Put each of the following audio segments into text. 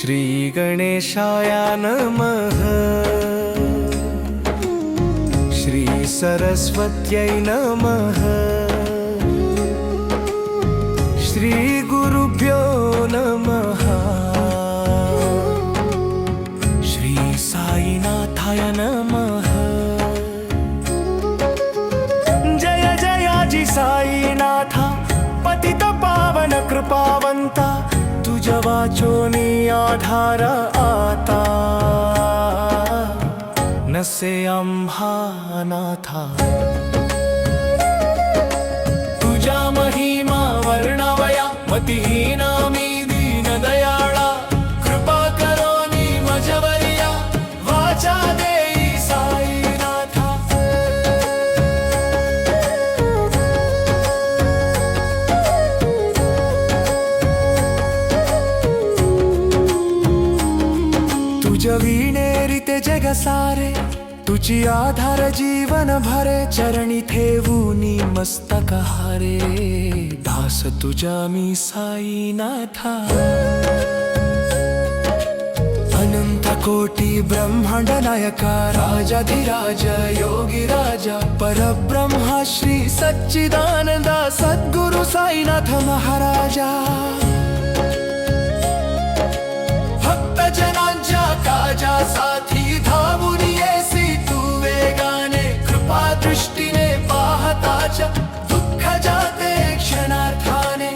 श्री गणेशाय नमः। श्री सरस्वत्यै नमः। श्री गुरुभ्यो नमः। श्री साईनाथाय नमः। जय जयाजी साईनाथा, पतित पावन कृपावंता, तुझ्या वाचोनी आधार आता, नसे आम्हानाथा। तुझ्या महिमा वर्णवया, मतिहीना मी दीन दयाळा, कृपा करोनी मजवरिया, वाचा देई साईनाथा। तुझ्या वीणेरिते जग सारे, तुझी आधार जीवन भरे, चरणी ठेवूनी मस्तक हारे, दास तुझा मी साईनाथा। अनंत कोटी ब्रह्मांड नायका, राजाधिराज योगी राजा, परब्रह्मा श्री सच्चिदानंद सद्गुरु साईनाथ महाराजा। भक्त जनांच्या काजासाठी धावून येसी तू वेगाने, कृपा दृष्टीने पाहताच दुःख जाते क्षणार्थाने।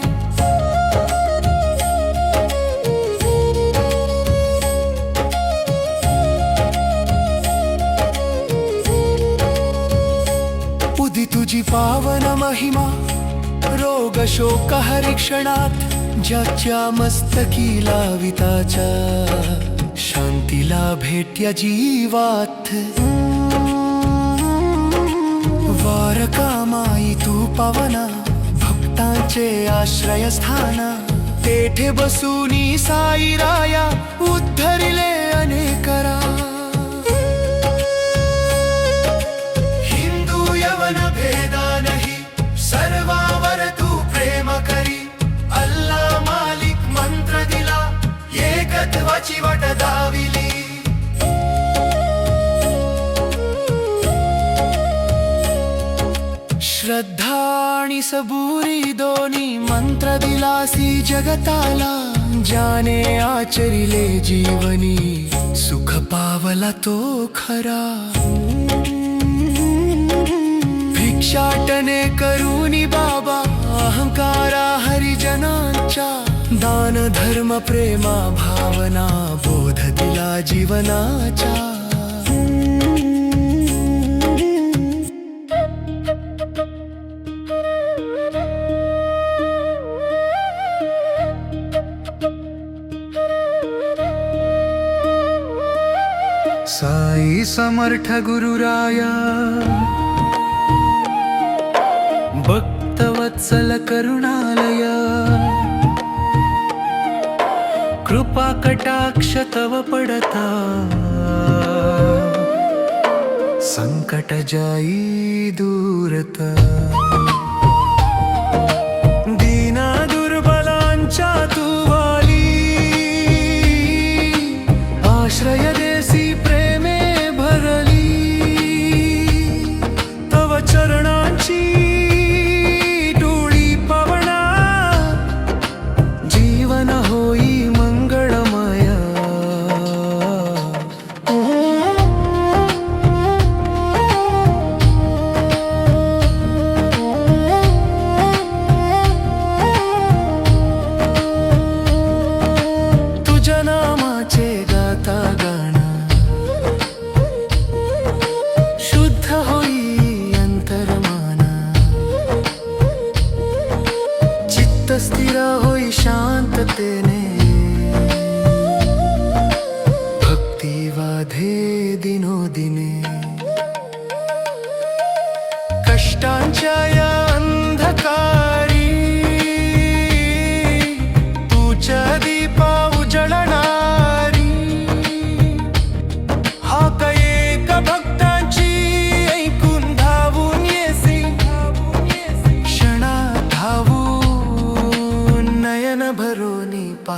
उदी तुझी पावन महिमा, रोग शोक हरी क्षणात, ज्याच्या मस्तकी लाविताच्या, शांतीला भेट्या जीवात। वार कामाई तू पावना, भक्तांचे आश्रय स्थाना, तेथे बसूनी साई राया, उद्धरिले अनेकरा। हिंदू यवन भेदा नाही, सर्वावर तू प्रेम करी, अल्लाह मालिक मंत्र दिला, एकत्वाची वाट दाविली। श्रद्धा आणि सबुरी दोन्ही मंत्र दिलासी जगताला, ज्याने आचरिले जीवनी, सुख पावला तो खरा। भिक्षाटने करूनी बाबा, अहंकारा हरिजनांच्या, दान धर्म प्रेमा भावना, बोध दिला जीवनाचा। साई समर्थ गुरुराया, भक्तवत्सल करुणालय, कृपा कटाक्ष तव पडता, संकट जाई दूरता। दीना दुर्बलांच्या तू वाली, आश्रय देसी प्रेमे भरली, तव चरणांची डोळी पावना, जीवन होई मंगळमय।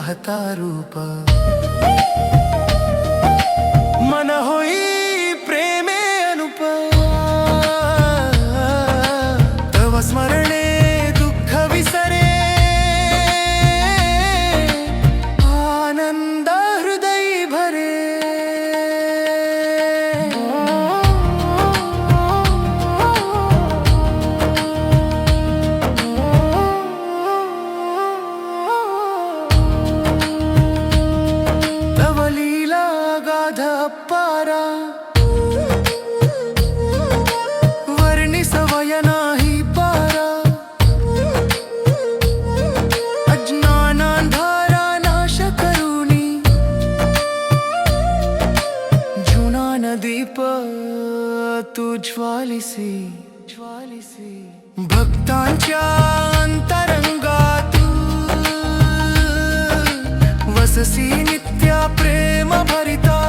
पाहता रूप मन होई प्रेमे अनुप तव स्मरणे दुःख विसरे आनंद हृदय भरे पारा वर्णि सवय नाही पारा अज्ञानांधारा नाश करुणी जुना दीप तू ज्वालिसी भक्तांच्या अंतरंगात वससी नित्य प्रेम भरिता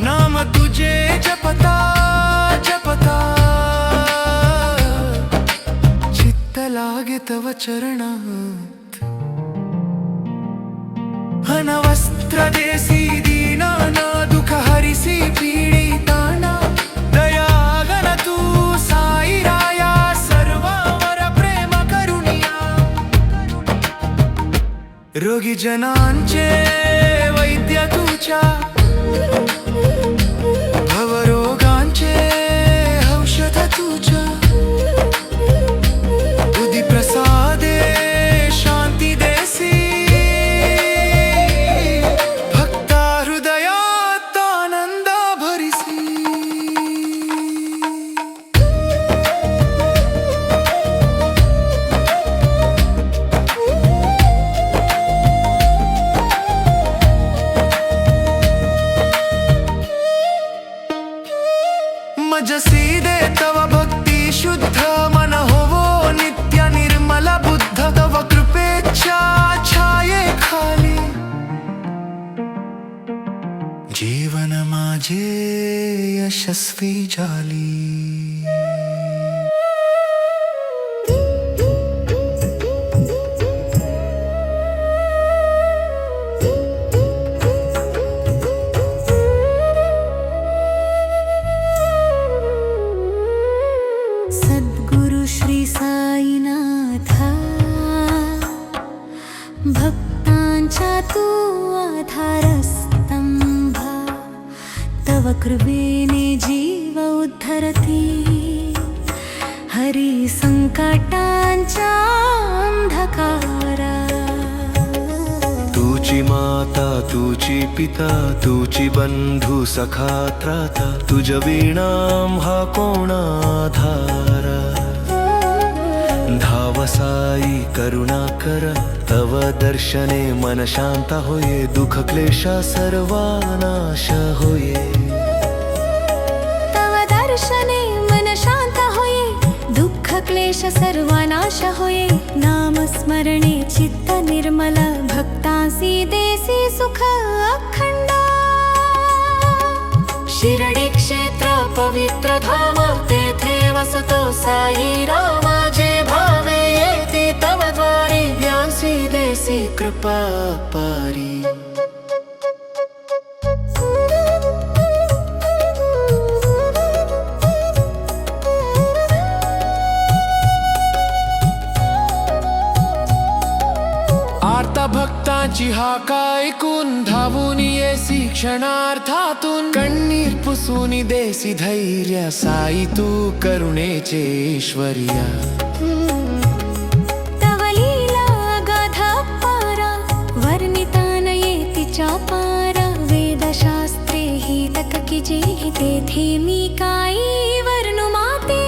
नाम तुझे जपता जपता चित्त लागे तव चरणात अनवस्त्र देसी दीना ना दुख हरिसी पीडिताना दया गण तू साई राया सर्वावर प्रेम करुणिया रोगी जनांचे वैद्य तुझ्या भवरोगांचे औषध तुझ्या बुद्धी प्रसादे शांती देसी भक्ता हृदयात आनंद भरिसी मजसी दे तव भक्ती शुद्ध मन होवो नित्य निर्मल बुद्ध तव कृपेच्या छाये खाली जीवन माझे यशस्वी झाली श्री साईनाथा भक्तांच्या तू आधारस्तंभ तव कृपेने जीव उद्धरती हरी संकटांच्या अंधकारा तुझी माता तुझी पिता तुझी बंधू सखा त्राता तुझ वीणाम हा कोण आधारा धाव साई करुणा कर तव दर्शने मन शांत होये दुख क्लेश सर्वा नाश होये तव दर्शने मन शांत होये दुख क्लेश सर्वा नाश होये नाम स्मरणे चित्त निर्मल भक्तांसी देसी सुख अखंड शिर्डी क्षेत्र पवित्र धाम तेथे वसतो साई राम जे भावे येती तव द्वारी व्यांसी देसी कृपा पारी आर्ता भक्तांची हाका ऐकून धावून येसी क्षणार्थातून कण्णीर पुसून देसी धैर्य साई तू करुणेचे ऐश्वर्या तव लीला गाथा पारा वर्णिता न येतीच्या पारा वेदशास्त्रे हि तक की जे तेथे मी काही वर्णु माते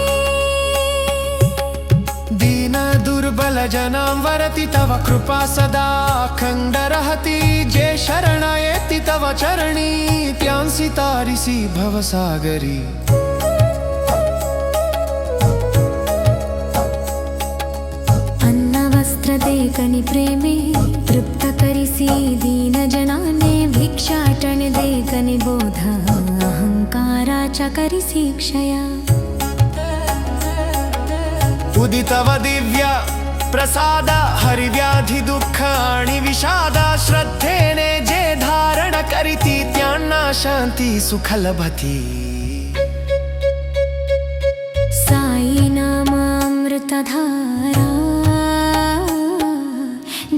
दीन दुर्बल जनांवरती तव कृपा सदा अखंड रहती जे शरण येती तव चरणी त्यांसी तारिसी भवसागरी अन्न वस्त्र देकनि प्रेमे तृप्त करिसी दीन जनाने भिक्षाटन देकनि बोध अहंकाराच्या करिसी क्षया उदितव दिव्य प्रसाद हरिव्याधी दुःख आणि विषाद श्रद्धेने जे धारण करीती त्यांना शांती सुख लभती साई नाम अमृतधारा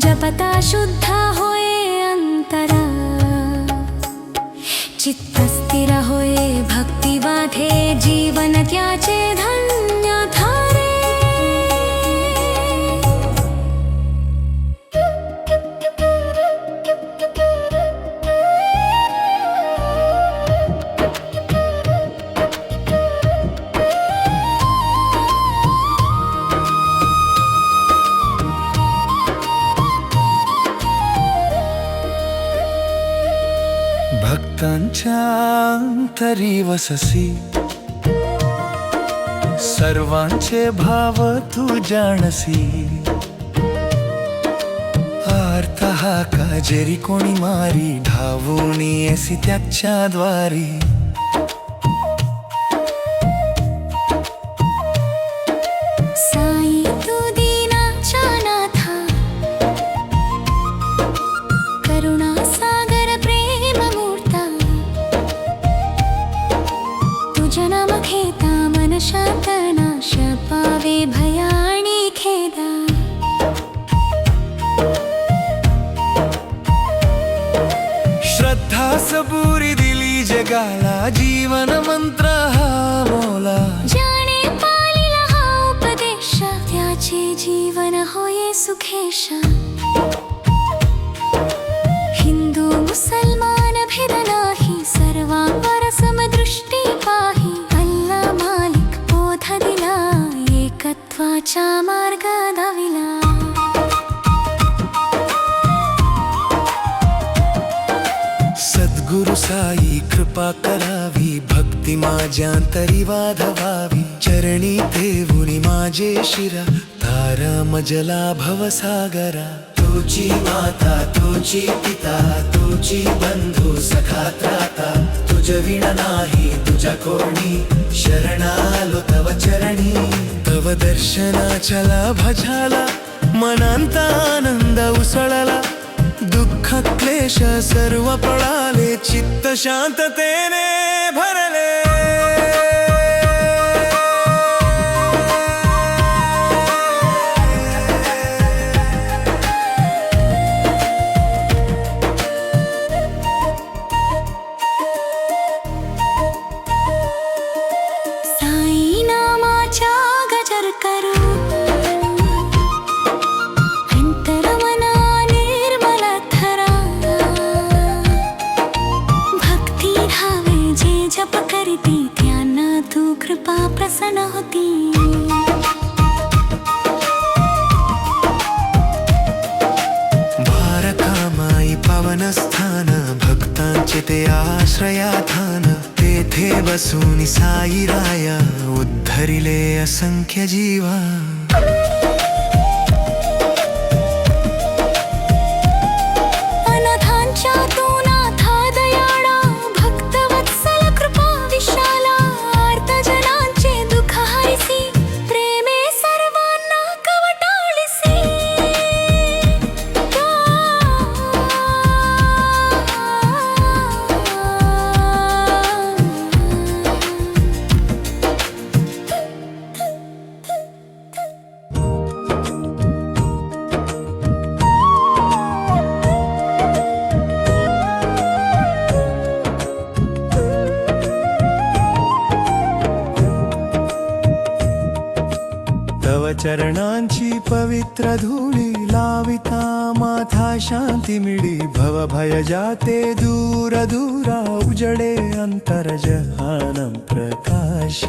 जपता शुद्ध होए अंतरा चित्त स्थिर होए भक्ती वाधे जीवन त्याचे धन्य धारे भक्तांच्या अंतरी वससी सर्वांचे भाव तू जाणसी आर्त हाका जेरी कोणी मारी धावून येसी त्याच्या द्वारी साई तू दीनाच्या नाथा करुणा सागर प्रेम मूर्ता तुझ्या नाम घेता मन शांत नाश पावे भयाणी खेदा श्रद्धा सबुरी दिली जगाला जीवन मंत्र हा मोला जाणे पालिला हा उपदेश त्याचे जीवन होये सुखेश हिंदू मुसलमान भेद नाही सर्वांवर समदृष्टी पाही अल्ला मालिक बोध दिला एकत्वाचा मार्ग दाविला सद्गुरु साई कृपा करावी भक्ती माझ्यांतरी वाधवावी चरणी देऊनी माझे शिरा तारा मजला भवसागरा तुझी माता तुझी पिता तुझी बंधू सखा त्राता तुझ विण नाही तुझ्या कोणी शरणालो तव चरणी तव दर्शनाच्या लाभ झाला मनांत आनंद उसळला दुःख क्लेश सर्व पळाले चित्त शांततेने भरले साई नामाचा गजर करू अंतरमना निर्मल थरा भक्ती धावे जे जप करीती त्यांना तू कृपा प्रसन्न होती बारकामाई पावन स्थान भक्तांचे ते आश्रयाधान तेथे बसून साई राया उद्धरिले असंख्य जीवा अनाथांच्या तू नाथा दयाळा भक्तवत्सल कृपा विशाला आर्तजनांचे दुःख हरिसी प्रेमे सर्वांना कवटाळिसी तव चरणांची पवित्र धूळी लाविता माथा शांती मिळी भव भय जाते दूर दूरा उजडे अंतर जहानं प्रकाश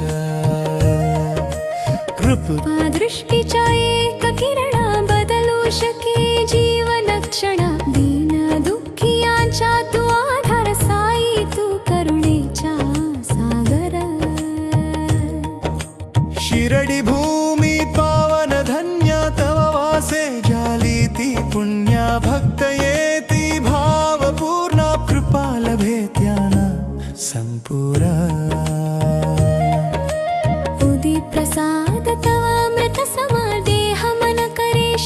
कृपा दृष्टीच्या एक किरणा बदलू शके जीवन क्षण दीन दुःखियांच्या तू आधार साई तू करुणेच्या सागर शिरडी भूमी पावन धन्य तव वासे झाली ती पुण्या भक्त येती भाव पूर्ण कृपा लभे त्याना संपूर्ण उदी प्रसाद तव अमृत समा देह मन करे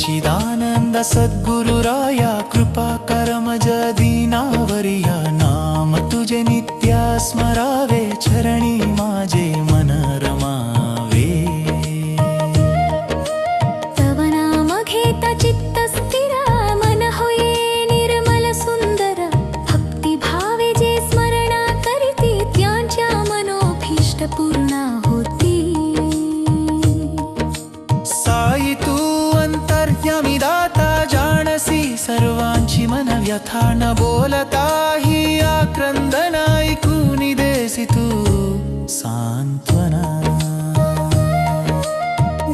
सच्चिदानंद सद्गुरुराया कृपा कर मज दीनावरिया नाम तुझे नित्य स्मरावे चरणी माझे मन रमावे तव नाम घेता चित्त स्थिर मन होये निर्मल सुंदर भक्ती भावे जे स्मरणा करीती त्यांच्या मनोभीष्ट पूर्ण होती साई तू अंतर्यामी दाता जाणसी सर्वांची मन व्यथा न बोलता ही आक्रंदना ऐकून देसी तू सांत्वना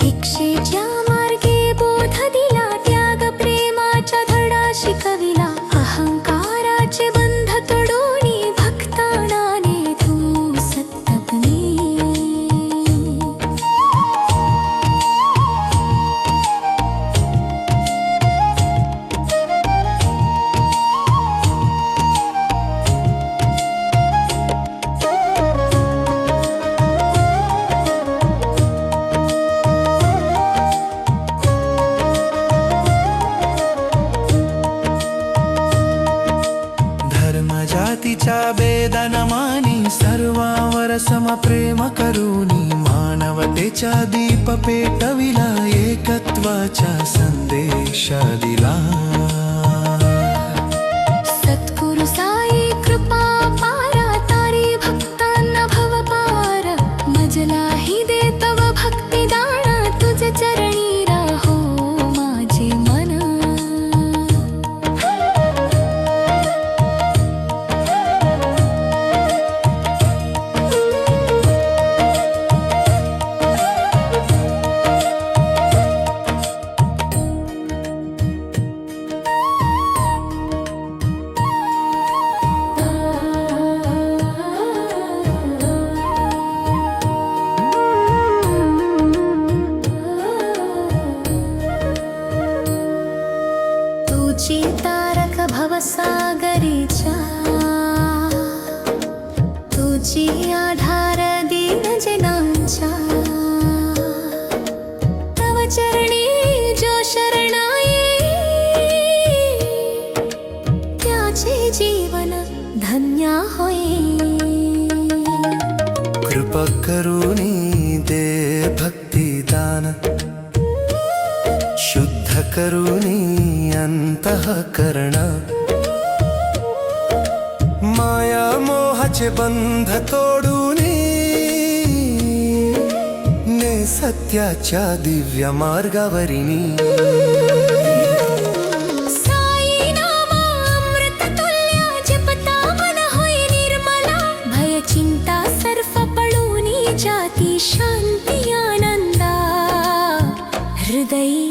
भिक्षेच्या मार्गे बोध दिला त्याग प्रेमाचा धडा शिकविला अहंकाराचे बंध तोडून भक्तानाने तू सत्तपणी जातीच्या भेदन मानी सर्वांवर सम प्रेम करूनी मानवतेचा दीप पेटविला एकत्वाचा संदेश दिला सद्गुरु साई कृपा पारा तारी भक्तांना भव पार मजलाही दे तव भक्ती दान तुझे चरणी राहो माझे मन तुझी तारक भवसागरीच्या तुझी आधार दीनजनांच्या तव चरणी जो शरणाये त्याचे जीवन धन्य होई कृपा करूनी दे भक्तिदान शुद्ध करूनी अंतःकरण माया मोहाचे बंध तोडूनी ने सत्याच्या दिव्य मार्गावरिनी साई नाम अमृत तुल्य जपता मन होई निर्मला भय चिंता सर्व पळूनी जाती शांती आनंदा हृदयी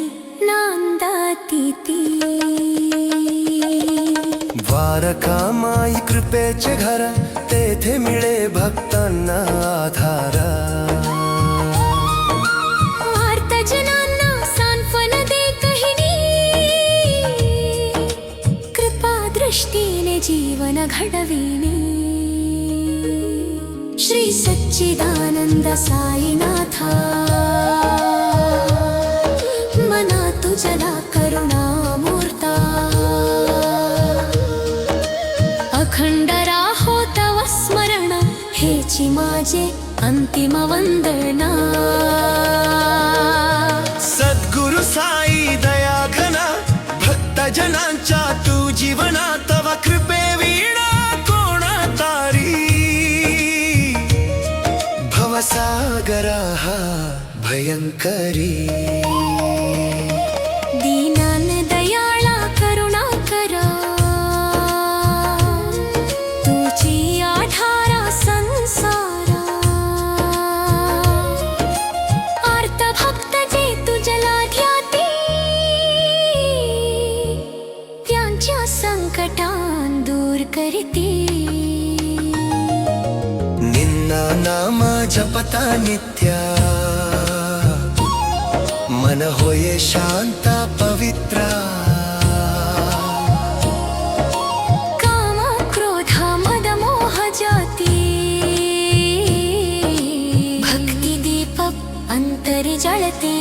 नांदाती ती द्वारका माई कृपेचे घर तेथे मिळे भक्तांना आधार आर्तजनांना सांत्वन दे कहिनी कृपा दृष्टीने जीवन घडविणे श्री सच्चिदानंद साईनाथा मना तुझला करुणामूर्ता अखंड राहो तव स्मरण हेची माझे अंतिम वंदना सद्गुरु साई दया घना भक्त जनांच्या तू जीवना तव कृपे वीणा कोणा तारी भवसागरा हा भयंकरी दीनान दयाळा करुणा करा तुझी आधारा संसारा आर्त भक्त जे तुझला ध्याती त्यांच्या संकटान दूर करते निन्ना नाम जपता नित्या मन होये शांत पवित्र काम क्रोध मद मोह जाती भक्ति दीप अंतर जळते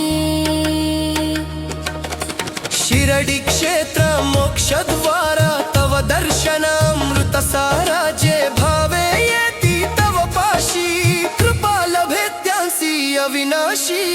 शिरडी क्षेत्र मोक्षद्वार तव दर्शनामृतसारा जे भावे येती तव पाशी कृपा लभे त्यांसी अविनाशी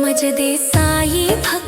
मज दे साई भक्त